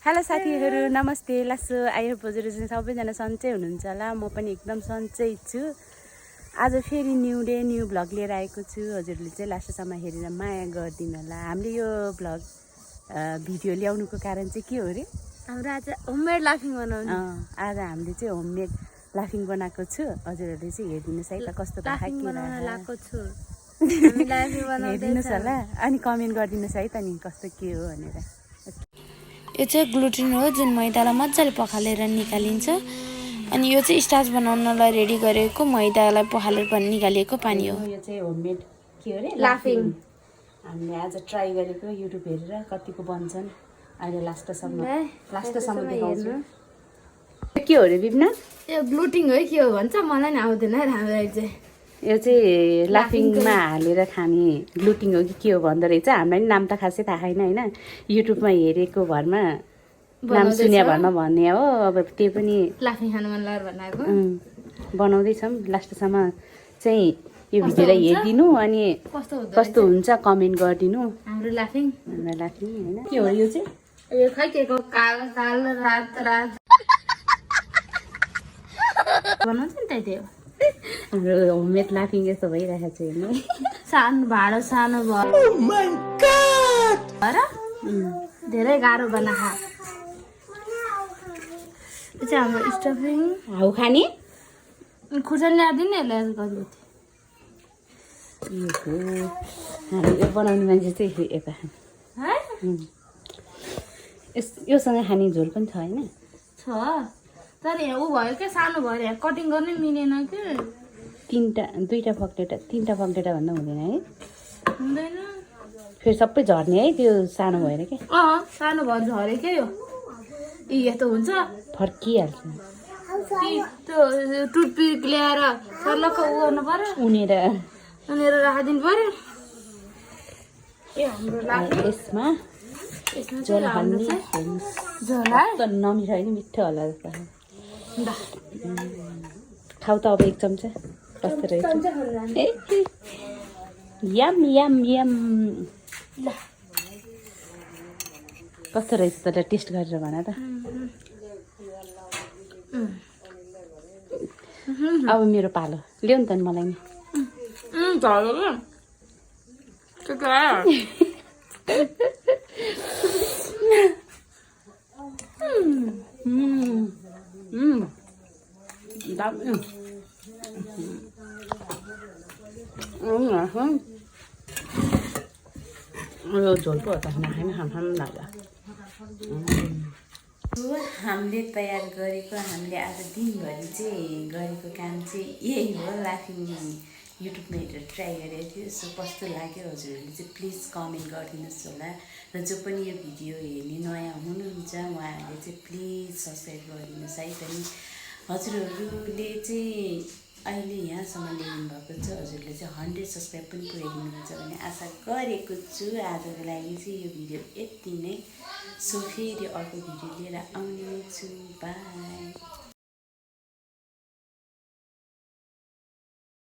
hello साथीहरू नमस्ते लासो आई होप हजुरहरू सबैजना सन्चै हुनुहुन्छ होला म पनि एकदम सन्चै छु आज फेरि न्यू डे न्यू भ्लग लिएर आएको छु हजुरहरूले चाहिँ लास्टसम्म हेरेर माया गरिदिनु होला हामीले यो भ्लग भिडियो ल्याउनुको कारण चाहिँ के हो रे हाम्रो आज होममेड लाफिङ बनाउने आज हामीले चाहिँ होममेड लाफिङ बनाएको छु हजुरहरूले चाहिँ हेरिदिनुहोस् है त कस्तो बनाएको छु हेरिदिनुहोस् होला अनि कमेन्ट गरिदिनुहोस् है त नि कस्तो के हो भनेर यो चाहिँ ग्लुटिन हो जुन मैदालाई मजाले पखालेर निकालिन्छ अनि यो चाहिँ स्टार्च बनाउनलाई रेडी गरेको मैदालाई पखालेर निकालिएको पानी हो यो चाहिँ होममेड के हो रे लाफिङ हामीले आज ट्राई गरेको युट्युब हेरेर कतिको बन्छन् अहिले लास्टसम्म देखाउँछु के हो रे विप्ना यो ग्लुटिन हो के हो भन्छ मलाई नि आउँदैन राम्ररी चाहिँ यो चाहिँ लाफिङमा हालेर खाने ग्लुटिङ हो कि के हो भन्दो रहेछ हामीलाई नि नाम त खासै थाहा छैन होइन युट्युबमा हेरेको भरमा नाम सुन्या भरमा भन्ने हो अब त्यो पनि लाफिङ खानु मन लाग्यो बनाएको बनाउँदैछौँ लास्टसम्म चाहिँ यो भिडियोलाई हेरिदिनु अनि कस्तो हुन्छ कमेन्ट गरिदिनु हाम्रो लाफिङ होइन के हो यो चाहिँ यो खै के को कालो कालो रात रात बनाउँछ नि त त्यो हाम्रो होममेड लाफिङ यस्तो भइरहेको छ हेर्नु सानो भाँडो सानो भयो धेरै गाह्रो बनाएको यो चाहिँ हाम्रो स्टफिङ हाउ खाने खुर्सानी ल्याइदिनु यसलाई गजबुती हामी यो बनाउने मान्छे चाहिँ यता योसँग खाने झोल पनि छ होइन छ तर यहाँ ऊ भयो क्या सानो भयो यहाँ कटिङ गर्नै मिलेन कि दुईवटा तिनवटा फक्टेटा भन्दा हुँदैन है हुँदैन फेरि सबै झर्ने है त्यो सानो भएर क्या सानो भएर झऱ्यो क्या यो यस्तो हुन्छ फर्किहाल्छ त्यो टुथपिक ल्याएर सर्लक्क उ गर्नु पर्यो उनेर राखिदिनु पर्यो ए हाम्रो यसमा झोल हाल्ने झोल नमिठो होइन मिठो होला जस्तो खाऊ त अब एक चम्चा कस्तो रहेछ यम यम यम कस्तो रहेछ त टेस्ट गरेर भन त अब मेरो पालो ल्याउ नि त मलाई नि झोल पो हो त खाम लाग्यो हामीले तयार गरेको हामीले आज दिनभरि चाहिँ गरेको काम चाहिँ यही हो लाफिङ युट्युबमा हेरेर ट्राई गरेको थियो सो कस्तो लाग्यो हजुरहरूले चाहिँ प्लिज कमेन्ट गरिदिनुहोस् होला र जो पनि यो भिडियो हेर्ने नयाँ हुनुहुन्छ उहाँहरूले चाहिँ प्लिज सब्सक्राइब गरिदिनुहोस् है त नि हजुरहरूले चाहिँ अहिले यहाँसम्म ल्याउनु भएको छ हजुरले चाहिँ 100 सब्सक्राइब पनि पुऱ्याइदिनुहुन्छ भन्ने आशा गरेको छु आजको लागि चाहिँ यो भिडियो यति नै सो फेरि अर्को भिडियो लिएर आउने छु बाई